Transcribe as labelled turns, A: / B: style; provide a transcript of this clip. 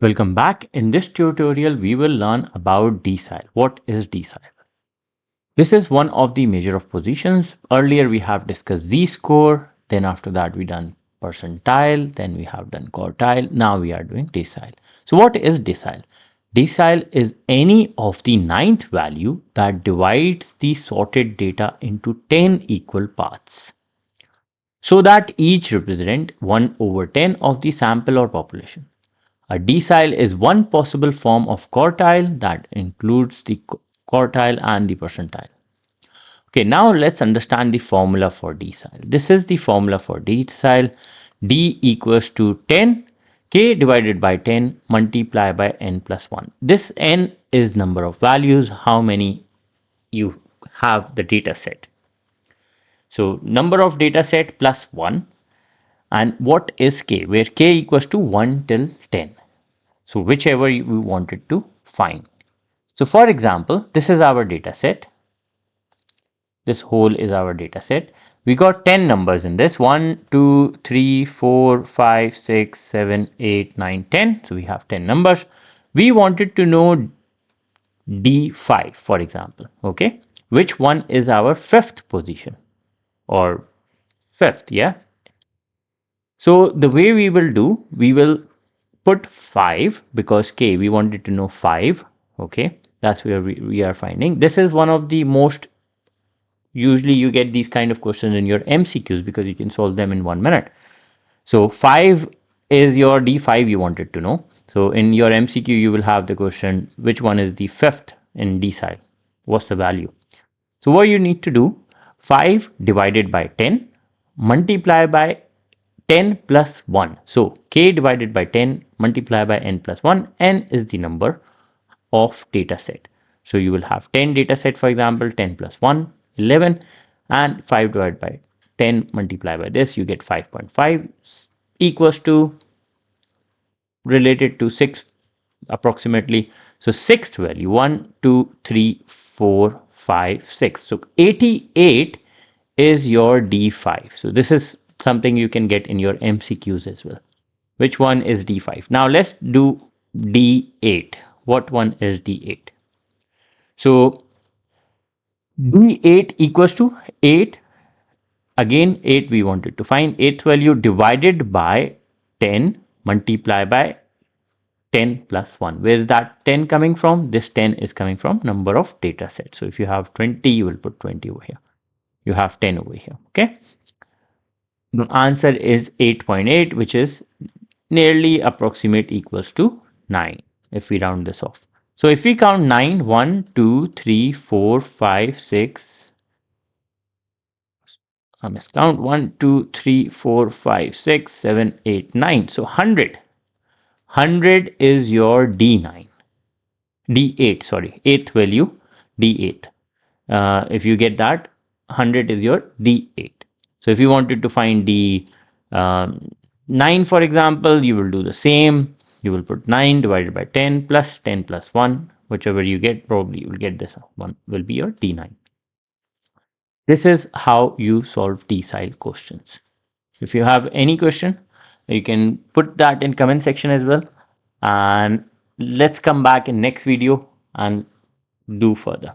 A: Welcome back. In this tutorial, we will learn about decile. What is decile? This is one of the measure of positions. Earlier, we have discussed z-score. Then after that, we done percentile. Then we have done quartile. Now we are doing decile. So what is decile? Decile is any of the ninth value that divides the sorted data into 10 equal parts, so that each represent 1 over 10 of the sample or population. A decile is one possible form of quartile that includes the quartile and the percentile. Okay, now let's understand the formula for decile. This is the formula for decile. D equals to 10, k divided by 10 multiplied by n plus 1. This n is number of values, how many you have the data set. So number of data set plus 1. And what is k? Where k equals to 1 till 10. So whichever we wanted to find. So for example, this is our data set. This whole is our data set. We got 10 numbers in this. 1, 2, 3, 4, 5, 6, 7, 8, 9, 10. So we have 10 numbers. We wanted to know D5, for example. Okay. Which one is our fifth position? Or fifth, yeah. So the way we will do, we will put 5 because k, we wanted to know 5. Okay, that's where we are finding. This is one of the most, usually you get these kind of questions in your MCQs because you can solve them in 1 minute. So 5 is your D5 you wanted to know. So in your MCQ, you will have the question, which one is the fifth in decile? What's the value? So what you need to do, 5 divided by 10 multiply by 10 plus 1. So k divided by 10 multiplied by n plus 1. N is the number of data set. So you will have 10 data set, for example, 10 plus 1, 11, and 5 divided by 10 multiplied by this, you get 5.5 equals to, related to 6 approximately. So sixth value, 1, 2, 3, 4, 5, 6. So 88 is your D5. So this is something you can get in your MCQs as well. Which one is D5? Now let's do D8. What one is D8? So D8 equals to 8. Again, 8 we wanted to find. 8th value divided by 10 multiplied by 10 plus 1. Where is that 10 coming from? This 10 is coming from number of data sets. So if you have 20, you will put 20 over here. You have 10 over here. Okay. The answer is 8.8, which is nearly approximate equals to 9 if we round this off. So if we count 9, 1, 2, 3, 4, 5, 6, I must count 1, 2, 3, 4, 5, 6, 7, 8, 9. So 100. 100 is your D9. D8, sorry, 8th value, D8. If you get that, 100 is your D8. So if you wanted to find D9, for example, you will do the same. You will put 9 divided by 10 plus 10 plus 1. Whichever you get, probably you will get this one will be your D9. This is how you solve decile questions. If you have any question, you can put that in comment section as well. And let's come back in next video and do further.